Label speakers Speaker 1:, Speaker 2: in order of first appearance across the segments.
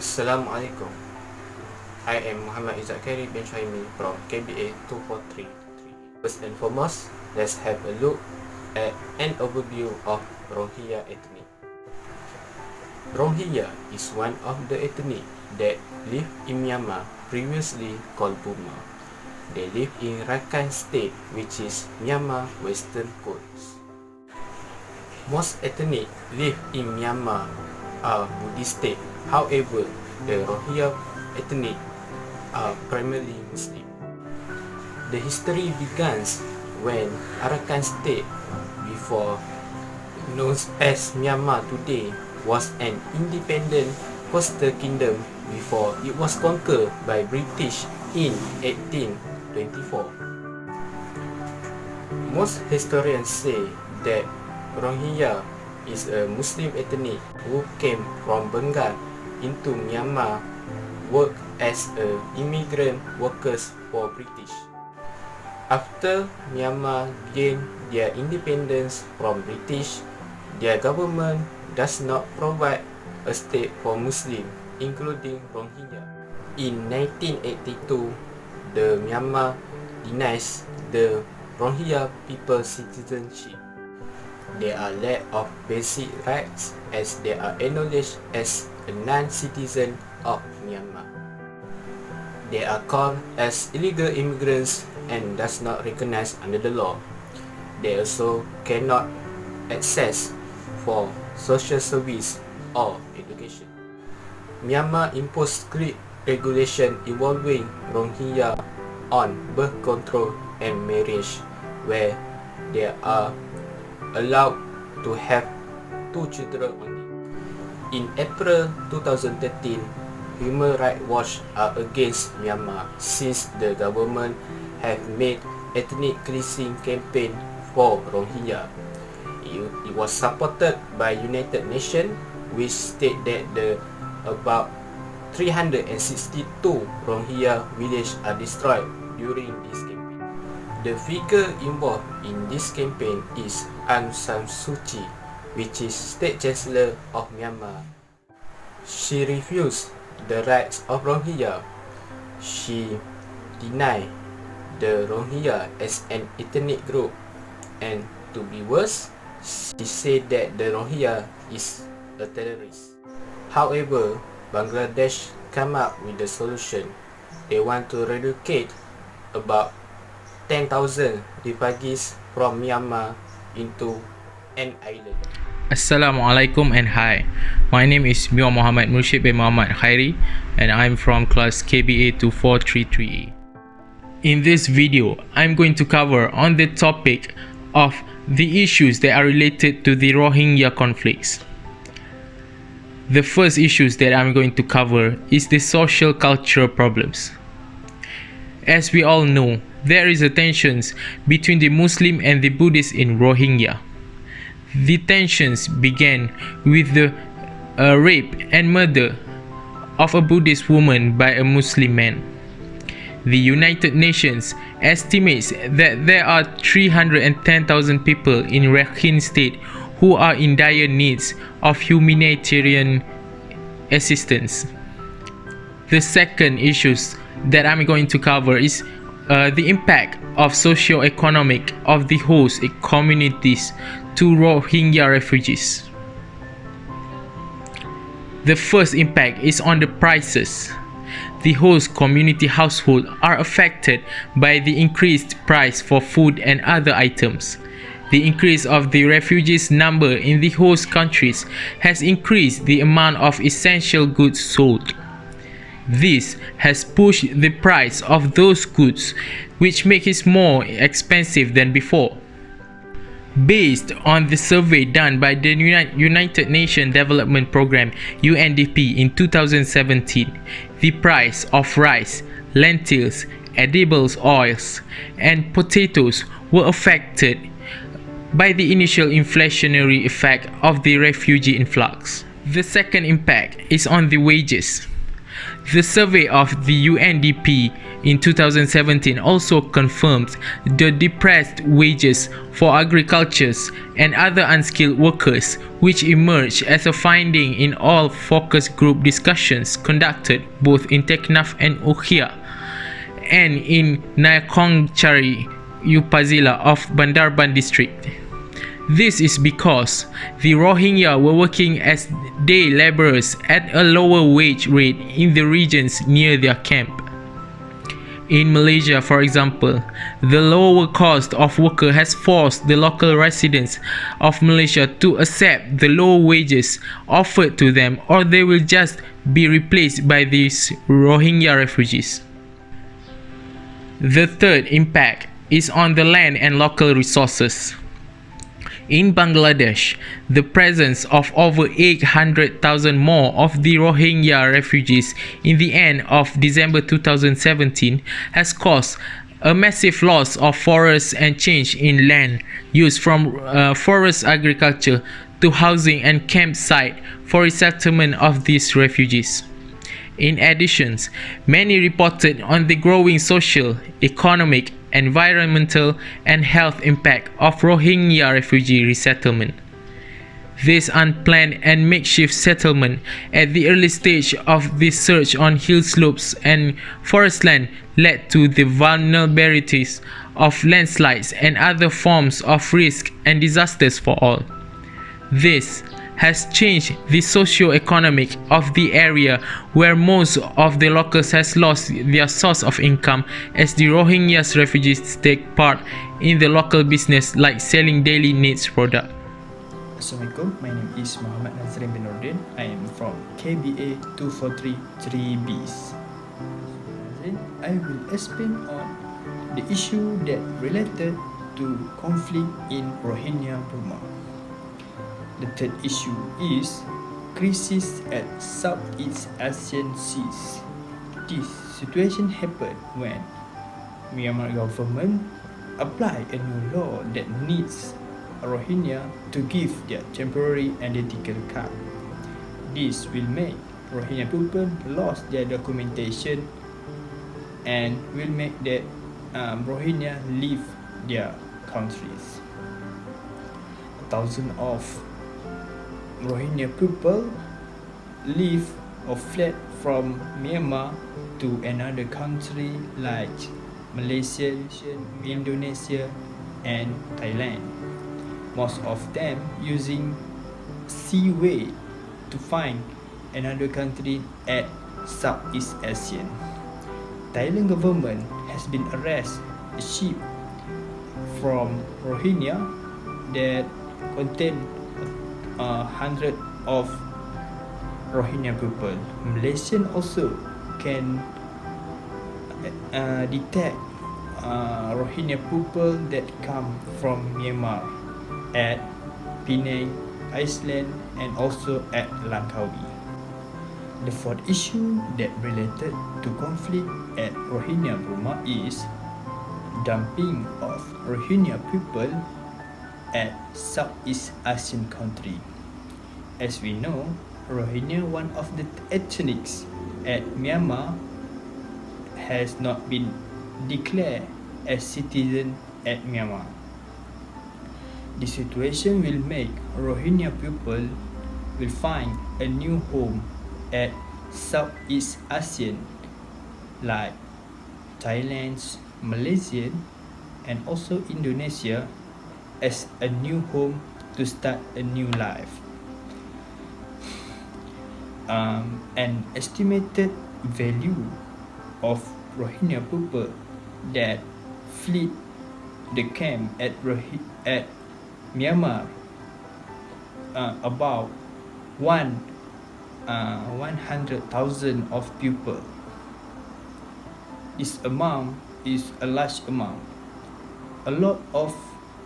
Speaker 1: Assalamualaikum. I am Muhammad Izzat Khairi bin Shuhaimi from KBA 243. First and foremost, let's have a look at an overview of Rohingya ethnic. Rohingya is one of the ethnic that live in Myanmar, previously called Burma. They live in Rakhine State, which is Myanmar western coast. Most ethnic live in Myanmar are Buddhist state. However, the Rohingya ethnic are primarily Muslim. The history begins when Rakhine State, before known as Myanmar today, was an independent coastal kingdom before it was conquered by British in 1824. Most historians say that Rohingya is a Muslim ethnic who came from Bengal into Myanmar, worked as immigrant workers for British. After Myanmar gained their independence from British, their government does not provide a state for Muslims, including Rohingya. In 1982, the Myanmar denies the Rohingya people citizenship. They are lack of basic rights as they are acknowledged as a non-citizen of Myanmar. They are called as illegal immigrants and does not recognized under the law. They also cannot access for social service or education. Myanmar imposed strict regulation involving Rohingya on birth control and marriage, where they are allowed to have 2 children only. In April 2013, Human Rights Watch are against Myanmar since the government have made ethnic cleansing campaign for Rohingya. It was supported by United Nations, which state that about 362 Rohingya villages are destroyed during this campaign. The figure involved in this campaign is Aung San Suu Kyi, which is State Chancellor of Myanmar. She refused the rights of Rohingya. She denied the Rohingya as an ethnic group, and to be worse, she said that the Rohingya is a terrorist. However, Bangladesh came up with the solution. They want to relocate about 10,000 refugees from Myanmar into an island.
Speaker 2: Assalamualaikum and hi. My name is Mohamed Mursyid bin Mohamed Khairi and I'm from class KBA 2433A. In this video, I'm going to cover on the topic of the issues that are related to the Rohingya conflicts. The first issues that I'm going to cover is the social cultural problems. As we all know, there is a tensions between the Muslim and the Buddhist in Rohingya. The tensions began with the rape and murder of a Buddhist woman by a Muslim man. The United Nations estimates that there are 310,000 people in Rakhine State who are in dire needs of humanitarian assistance. The second issues that I'm going to cover is the impact of socio-economic of the host communities to Rohingya refugees. The first impact is on the prices. The host community households are affected by the increased price for food and other items. The increase of the refugees' number in the host countries has increased the amount of essential goods sold. This has pushed the price of those goods, which make it more expensive than before. Based on the survey done by the United Nations Development Programme UNDP in 2017, the price of rice, lentils, edible oils, and potatoes were affected by the initial inflationary effect of the refugee influx. The second impact is on the wages. The survey of the UNDP in 2017 also confirmed the depressed wages for agriculturists and other unskilled workers, which emerged as a finding in all focus group discussions conducted both in Teknaf and Ukhia and in Nayakongchari Upazila of Bandarban district. This is because the Rohingya were working as day laborers at a lower wage rate in the regions near their camp. In Malaysia, for example, the lower cost of worker has forced the local residents of Malaysia to accept the low wages offered to them, or they will just be replaced by these Rohingya refugees. The third impact is on the land and local resources. In Bangladesh, the presence of over 800,000 more of the Rohingya refugees in the end of December 2017 has caused a massive loss of forests and change in land used from forest agriculture to housing and campsite for resettlement of these refugees. In addition, many reported on the growing social, economic, environmental, and health impact of Rohingya refugee resettlement. This unplanned and makeshift settlement at the early stage of the search on hill slopes and forest land led to the vulnerabilities of landslides and other forms of risk and disasters for all. This has changed the socio-economic of the area, where most of the locals has lost their source of income as the Rohingya refugees take part in the local business like selling daily needs product.
Speaker 3: Assalamualaikum, my name is Mohamed Nadzrin bin Noordin. I am from KBA 243 3Bs. I will explain on the issue that related to conflict in Rohingya Burma. The third issue is crisis at Southeast Asian seas. This situation happened when Myanmar government applied a new law that needs Rohingya to give their temporary identity card. This will make Rohingya people lose their documentation and will make that Rohingya leave their countries. Thousands of Rohingya people leave or fled from Myanmar to another country like Malaysia, Indonesia, and Thailand. Most of them using seaway to find another country at Southeast Asian. Thailand government has been arrest a ship from Rohingya that contain hundred of Rohingya people. Malaysian also can detect Rohingya people that come from Myanmar at Penang, Iceland, and also at Langkawi. The fourth issue that related to conflict at Rohingya Burma is dumping of Rohingya people at Southeast Asian country. As we know, Rohingya, one of the ethnics at Myanmar, has not been declared as citizen at Myanmar. The situation will make Rohingya people will find a new home at Southeast Asian like Thailand, Malaysia, and also Indonesia as a new home to start a new life. An estimated value of Rohingya people that fled the camp at Myanmar about 100,000 of people. This amount is a large amount. A lot of,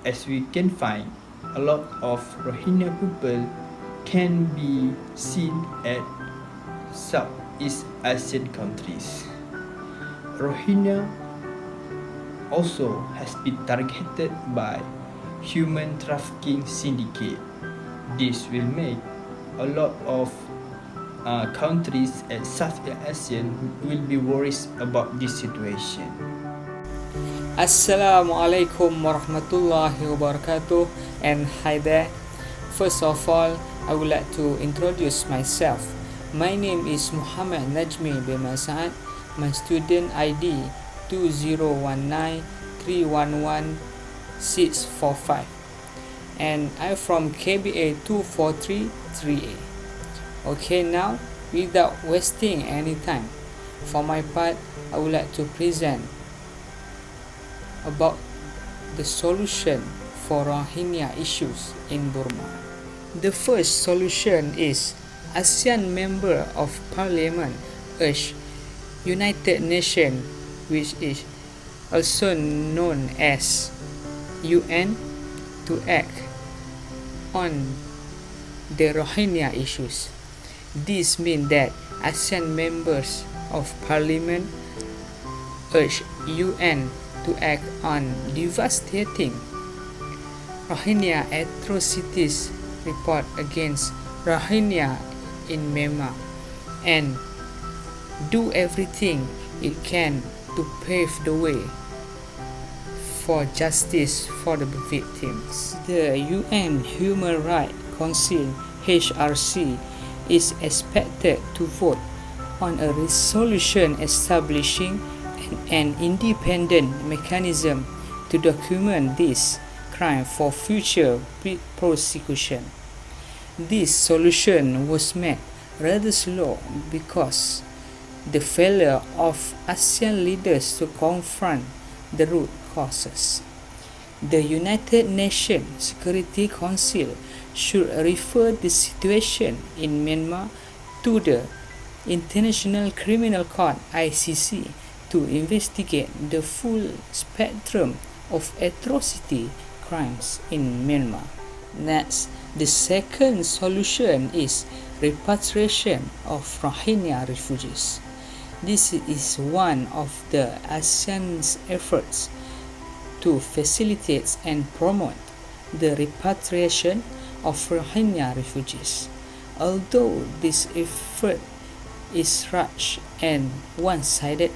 Speaker 3: as we can find, a lot of Rohingya people can be seen at Southeast Asian countries. Rohingya also has been targeted by human trafficking syndicate. This will make a lot of countries at Southeast Asia will be worried about this situation.
Speaker 4: Assalamualaikum warahmatullahi wabarakatuh, and hi there. First of all, I would like to introduce myself. My name is Muhammad Najmi bin Saad. My student ID 2019311645, and I'm from KBA 2433A. Okay, now without wasting any time, for my part, I would like to present about the solution for Rohingya issues in Burma. The first solution is ASEAN member of Parliament urge United Nations, which is also known as UN, to act on the Rohingya issues. This means that ASEAN members of Parliament urge UN to act on devastating Rohingya atrocities report against Rohingya in Myanmar and do everything it can to pave the way for justice for the victims. The UN Human Rights Council HRC is expected to vote on a resolution establishing an independent mechanism to document this crime for future prosecution. This solution was made rather slow because the failure of ASEAN leaders to confront the root causes. The United Nations Security Council should refer the situation in Myanmar to the International Criminal Court ICC to investigate the full spectrum of atrocity crimes in Myanmar. Next, the second solution is repatriation of Rohingya refugees. This is one of the ASEAN's efforts to facilitate and promote the repatriation of Rohingya refugees. Although this effort is rushed and one-sided,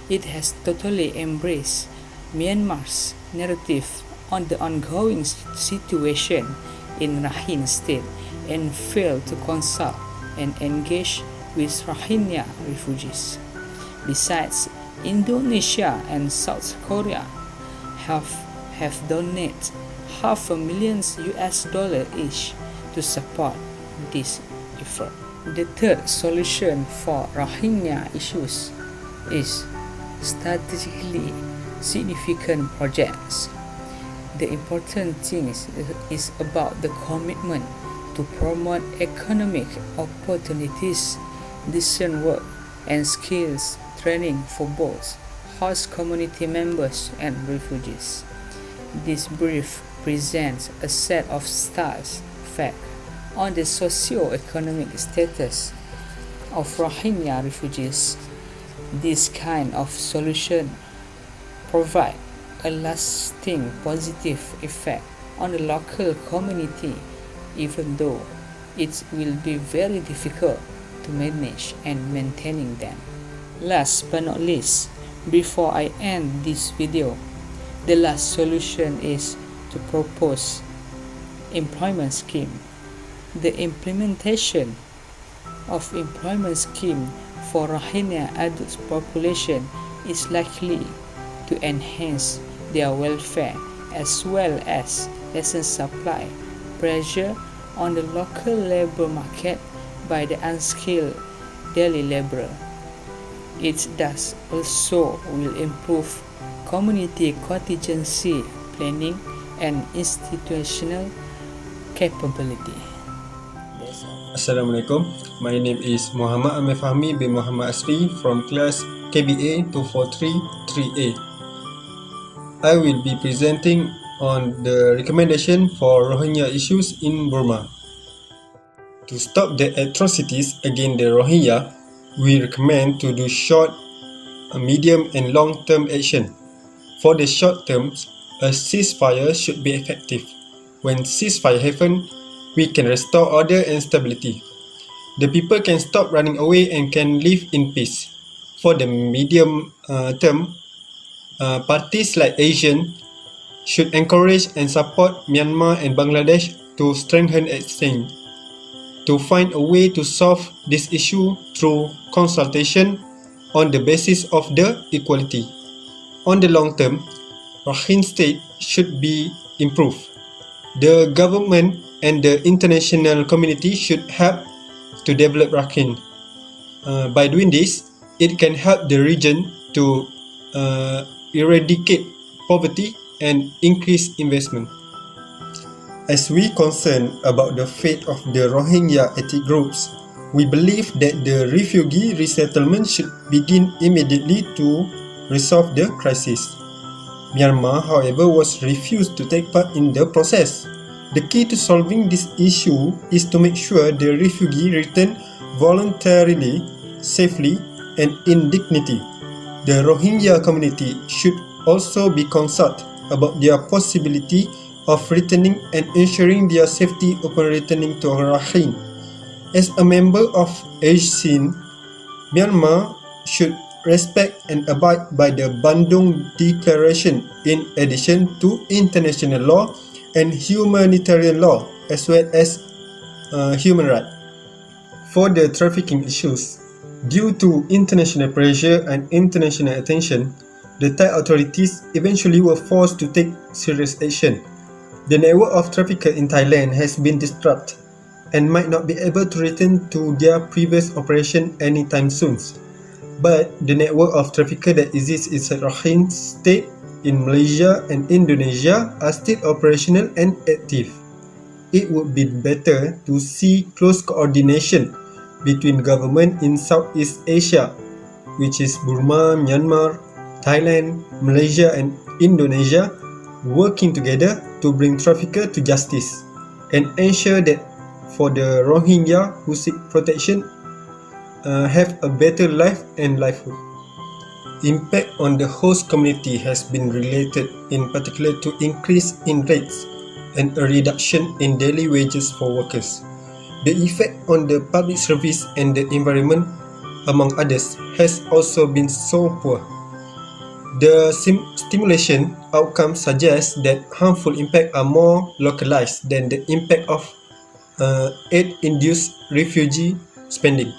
Speaker 4: it has totally embraced Myanmar's narrative on the ongoing situation in Rakhine State and failed to consult and engage with Rohingya refugees. Besides, Indonesia and South Korea have donated $500,000 each to support this effort. The third solution for Rohingya issues is strategically significant projects. The important thing is about the commitment to promote economic opportunities, decent work, and skills training for both host community members and refugees. This brief presents a set of facts on the socio-economic status of Rohingya refugees. This kind of solution provide a lasting positive effect on the local community, even though it will be very difficult to manage and maintaining them. Last but not least, before I end this video, the last solution is to propose employment scheme. The implementation of employment scheme for Rohingya adult population is likely to enhance their welfare as well as lessen supply pressure on the local labor market by the unskilled daily laborer. It thus also will improve community contingency planning and institutional capability.
Speaker 5: Assalamualaikum. My name is Muhammad Amir Fahmi bin Muhammad Asri from class KBA 2433A. I will be presenting on the recommendation for Rohingya issues in Burma. To stop the atrocities against the Rohingya, we recommend to do short, medium and long-term action. For the short terms, a ceasefire should be effective. When ceasefire happens, we can restore order and stability. the people can stop running away and can live in peace. For the medium term, parties like ASEAN should encourage and support Myanmar and Bangladesh to strengthen exchange, to find a way to solve this issue through consultation on the basis of the equality. On the long term, Rakhine state should be improved. The government and the international community should help to develop Rakhine. By doing this, it can help the region to eradicate poverty and increase investment. As we concern about the fate of the Rohingya ethnic groups, we believe that the refugee resettlement should begin immediately to resolve the crisis. Myanmar, however, was refused to take part in the process. The key to solving this issue is to make sure the refugee return voluntarily, safely, and in dignity. The Rohingya community should also be consulted about their possibility of returning and ensuring their safety upon returning to Rakhine. As a member of ASEAN, Myanmar should respect and abide by the Bandung Declaration in addition to international law and humanitarian law as well as human rights. For the trafficking issues, due to international pressure and international attention, the Thai authorities eventually were forced to take serious action. The network of traffickers in Thailand has been disrupted and might not be able to return to their previous operation anytime soon. But the network of traffickers that exists inside Rakhine State in Malaysia and Indonesia are still operational and active. It would be better to see close coordination between government in Southeast Asia, which is Burma, Myanmar, Thailand, Malaysia and Indonesia, working together to bring traffickers to justice and ensure that for the Rohingya who seek protection have a better life and livelihood. Impact on the host community has been related in particular to increase in rates and a reduction in daily wages for workers. The effect on the public service and the environment, among others, has also been so poor. The stimulation outcomes suggest that harmful impacts are more localized than the impact of aid-induced refugee spending.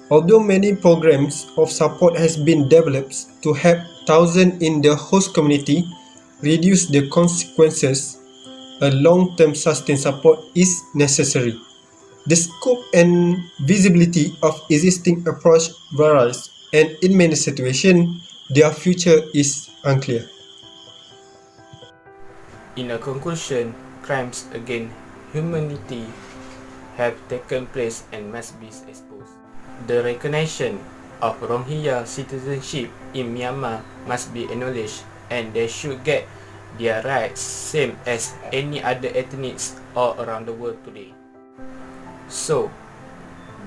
Speaker 5: Although many programs of support has been developed to help thousands in the host community reduce the consequences, a long-term sustained support is necessary. The scope and visibility of existing approach varies, and in many situations, their future is unclear.
Speaker 1: In a conclusion, crimes against humanity have taken place and must be exposed. The recognition of Rohingya citizenship in Myanmar must be acknowledged, and they should get their rights same as any other ethnics all around the world today. So,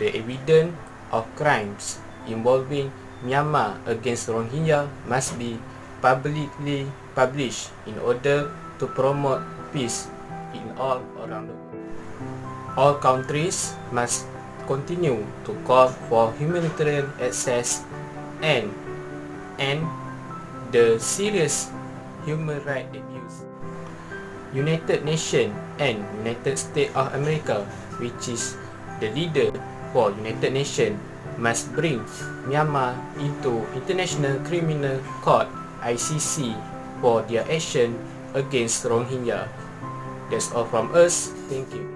Speaker 1: the evidence of crimes involving Myanmar against Rohingya must be publicly published in order to promote peace in all around the world. All countries must continue to call for humanitarian access and the serious human rights abuse. United Nations and United States of America, which is the leader for United Nations, must bring Myanmar into International Criminal Court (ICC) for their action against Rohingya. That's all from us. Thank you.